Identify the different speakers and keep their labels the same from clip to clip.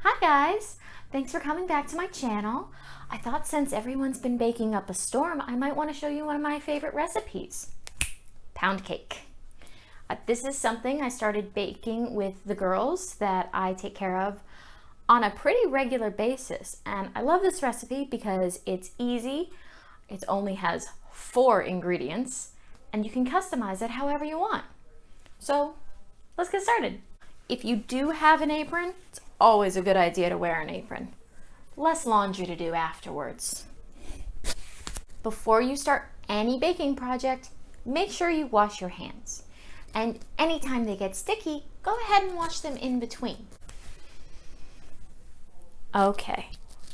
Speaker 1: Hi guys! Thanks for coming back to my channel. I thought since everyone's been baking up a storm, I might want to show you one of my favorite recipes. Pound cake. This is something I started baking with the girls that I take care of on a pretty regular basis. And I love this recipe because it's easy. It only has 4 ingredients and you can customize it however you want. So let's get started. If you do have an apron, it's always a good idea to wear an apron. Less laundry to do afterwards. Before you start any baking project, make sure you wash your hands. And anytime they get sticky, go ahead and wash them in between. Okay,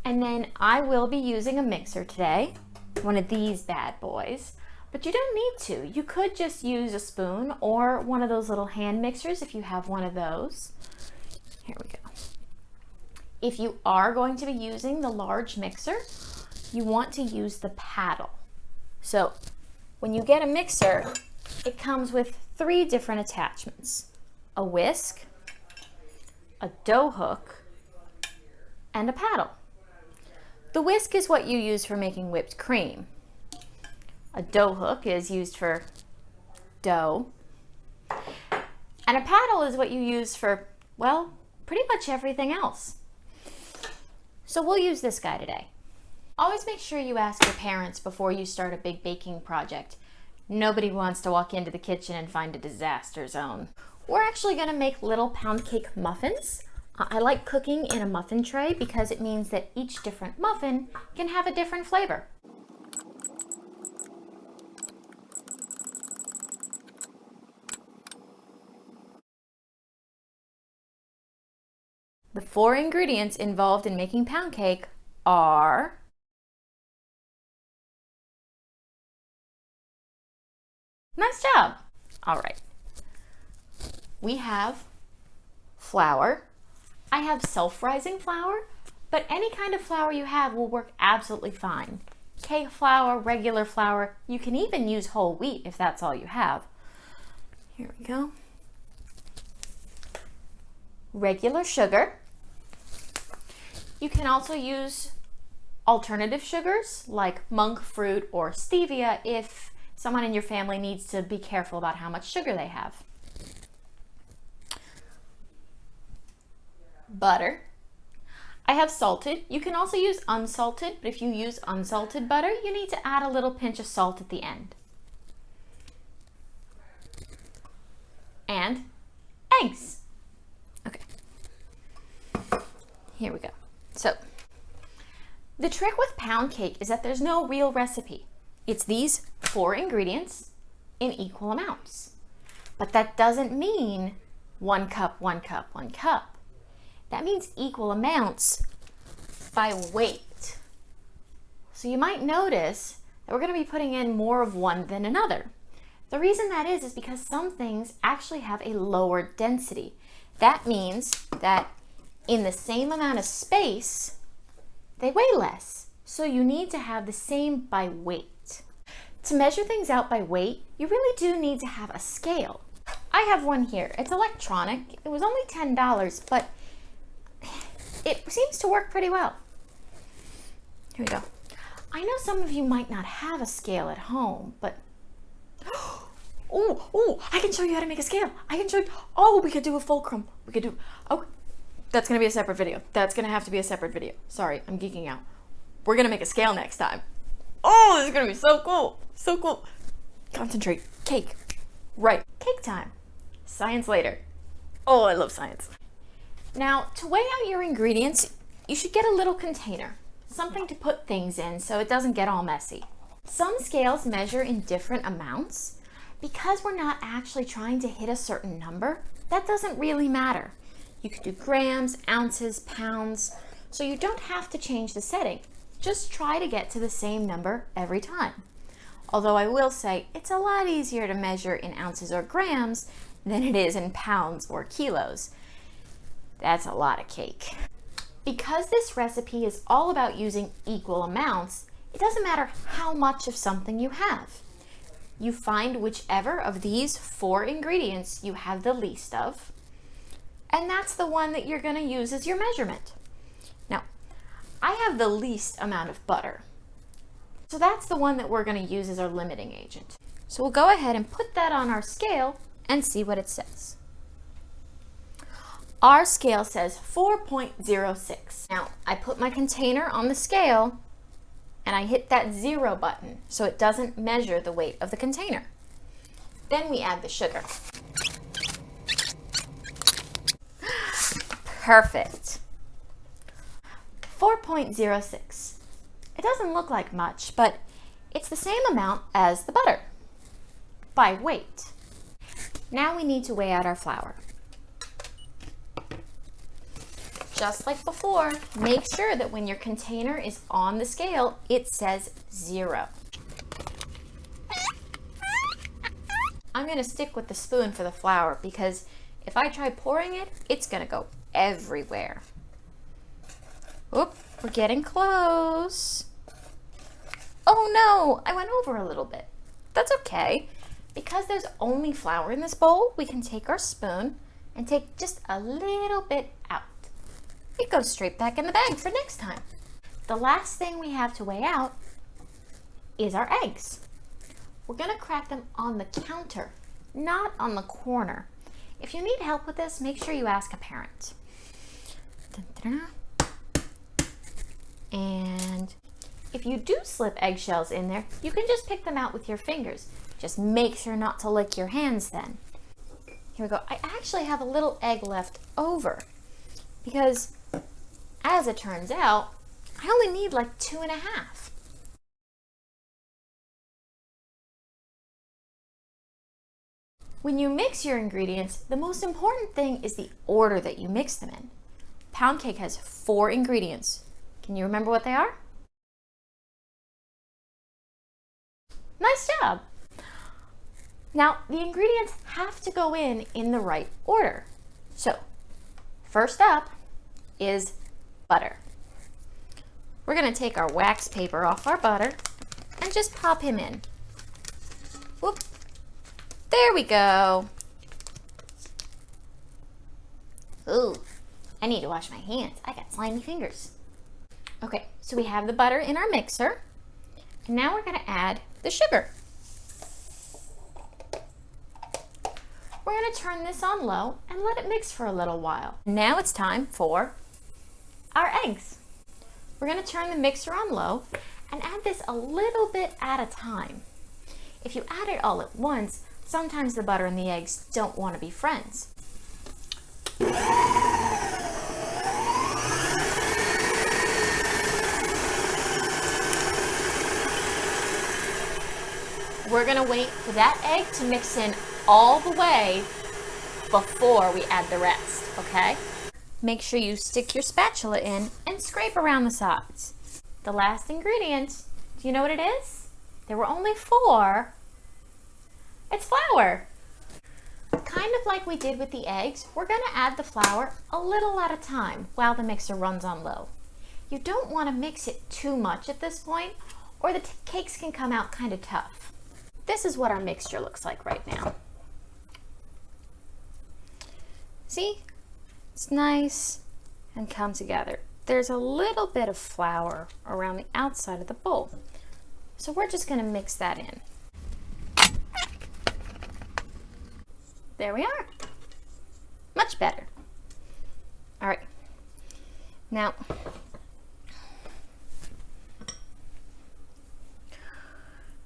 Speaker 1: and then I will be using a mixer today, one of these bad boys, but you don't need to. You could just use a spoon or one of those little hand mixers if you have one of those. Here we go. If you are going to be using the large mixer, you want to use the paddle. So when you get a mixer, it comes with 3 different attachments: a whisk, a dough hook, and a paddle. The whisk is what you use for making whipped cream. A dough hook is used for dough. And a paddle is what you use for, well, pretty much everything else. So we'll use this guy today. Always make sure you ask your parents before you start a big baking project. Nobody wants to walk into the kitchen and find a disaster zone. We're actually going to make little pound cake muffins. I like cooking in a muffin tray because it means that each different muffin can have a different flavor. The 4 ingredients involved in making pound cake are nice job. All right. We have flour. I have self-rising flour, but any kind of flour you have will work absolutely fine. Cake flour, regular flour, you can even use whole wheat if that's all you have. Here we go. Regular sugar. You can also use alternative sugars like monk fruit or stevia if someone in your family needs to be careful about how much sugar they have. Butter. I have salted. You can also use unsalted, but if you use unsalted butter, you need to add a little pinch of salt at the end. And eggs. Okay. Here we go. So, the trick with pound cake is that there's no real recipe. It's these 4 ingredients in equal amounts. But that doesn't mean 1 cup, 1 cup, 1 cup. That means equal amounts by weight. So you might notice that we're going to be putting in more of one than another. The reason that is because some things actually have a lower density. That means that in the same amount of space, they weigh less. So you need to have the same by weight. To measure things out by weight, you really do need to have a scale. I have one here. It's electronic. It was only $10, but it seems to work pretty well. Here we go. I know some of you might not have a scale at home, but oh, I can show you how to make a scale. I can show you. Oh, we could do a fulcrum. We could do, oh, that's going to be a separate video. That's going to have to be a separate video. Sorry, I'm geeking out. We're going to make a scale next time. Oh, this is going to be so cool. So cool. Concentrate. Cake. Right. Cake time. Science later. Oh, I love science. Now, to weigh out your ingredients, you should get a little container. Something to put things in so it doesn't get all messy. Some scales measure in different amounts. Because we're not actually trying to hit a certain number, that doesn't really matter. You could do grams, ounces, pounds, so you don't have to change the setting. Just try to get to the same number every time. Although I will say it's a lot easier to measure in ounces or grams than it is in pounds or kilos. That's a lot of cake. Because this recipe is all about using equal amounts, it doesn't matter how much of something you have. You find whichever of these 4 ingredients you have the least of, and that's the one that you're going to use as your measurement. Now, I have the least amount of butter, so that's the one that we're going to use as our limiting agent. So we'll go ahead and put that on our scale and see what it says. Our scale says 4.06. Now, I put my container on the scale and I hit that 0 button so it doesn't measure the weight of the container. Then we add the sugar. Perfect. 4.06. It doesn't look like much, but it's the same amount as the butter by weight. Now we need to weigh out our flour. Just like before, make sure that when your container is on the scale, it says 0. I'm going to stick with the spoon for the flour because if I try pouring it, it's going to go everywhere. Oop, we're getting close. Oh no, I went over a little bit. That's okay. Because there's only flour in this bowl, we can take our spoon and take just a little bit out. It goes straight back in the bag for next time. The last thing we have to weigh out is our eggs. We're gonna crack them on the counter, not on the corner. If you need help with this, make sure you ask a parent. And if you do slip eggshells in there, you can just pick them out with your fingers. Just make sure not to lick your hands then. Here we go. I actually have a little egg left over because as it turns out, I only need like 2.5. When you mix your ingredients, the most important thing is the order that you mix them in. Pound cake has 4 ingredients. Can you remember what they are? Nice job. Now, the ingredients have to go in the right order. So, first up is butter. We're going to take our wax paper off our butter and just pop him in. Whoop. There we go. Ooh, I need to wash my hands. I got slimy fingers. Okay, so we have the butter in our mixer. And now we're going to add the sugar. We're going to turn this on low and let it mix for a little while. Now it's time for our eggs. We're going to turn the mixer on low and add this a little bit at a time. If you add it all at once, sometimes the butter and the eggs don't want to be friends. We're going to wait for that egg to mix in all the way before we add the rest, okay? Make sure you stick your spatula in and scrape around the sides. The last ingredient, do you know what it is? There were only 4. It's flour. Kind of like we did with the eggs, we're going to add the flour a little at a time while the mixer runs on low. You don't want to mix it too much at this point or the cakes can come out kind of tough. This is what our mixture looks like right now. See? It's nice and come together. There's a little bit of flour around the outside of the bowl. So we're just going to mix that in. There we are. Much better. All right. Now,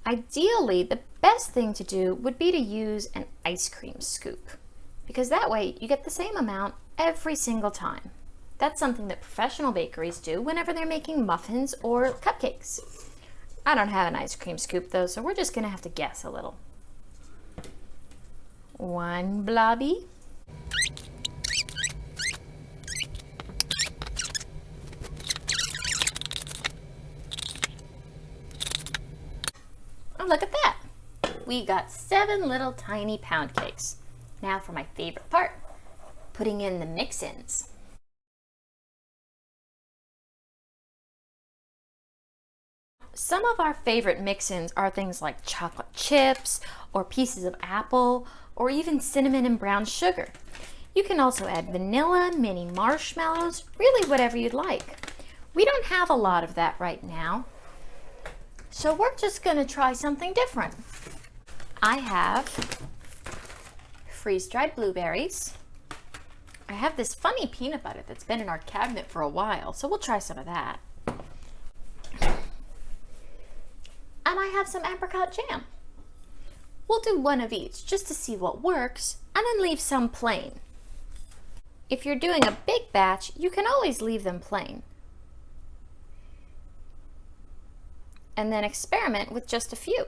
Speaker 1: ideally, the best thing to do would be to use an ice cream scoop because that way you get the same amount every single time. That's something that professional bakeries do whenever they're making muffins or cupcakes. I don't have an ice cream scoop though, so we're just gonna have to guess a little. 1 blobby. Oh, look at that. We got 7 little tiny pound cakes. Now for my favorite part, putting in the mix-ins. Some of our favorite mix-ins are things like chocolate chips or pieces of apple or even cinnamon and brown sugar. You can also add vanilla, mini marshmallows, really whatever you'd like. We don't have a lot of that right now, so we're just gonna try something different. I have freeze-dried blueberries. I have this funny peanut butter that's been in our cabinet for a while, so we'll try some of that. And I have some apricot jam. We'll do one of each just to see what works, and then leave some plain. If you're doing a big batch, you can always leave them plain. And then experiment with just a few.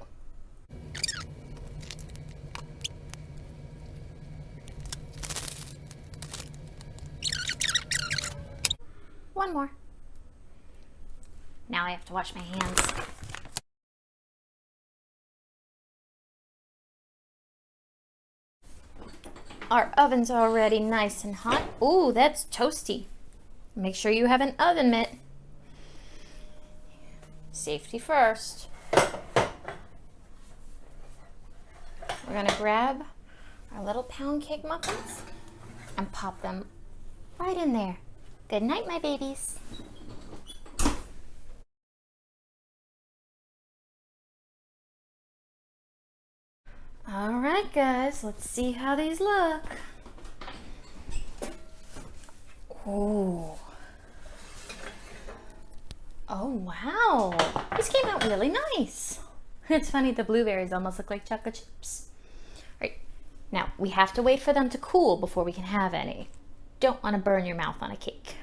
Speaker 1: One more. Now I have to wash my hands. Our oven's already nice and hot. Ooh, that's toasty. Make sure you have an oven mitt. Safety first. We're gonna grab our little pound cake muffins and pop them right in there. Good night, my babies. All right, guys, let's see how these look. Oh. Oh, wow. These came out really nice. It's funny, the blueberries almost look like chocolate chips. All right, now we have to wait for them to cool before we can have any. Don't want to burn your mouth on a cake.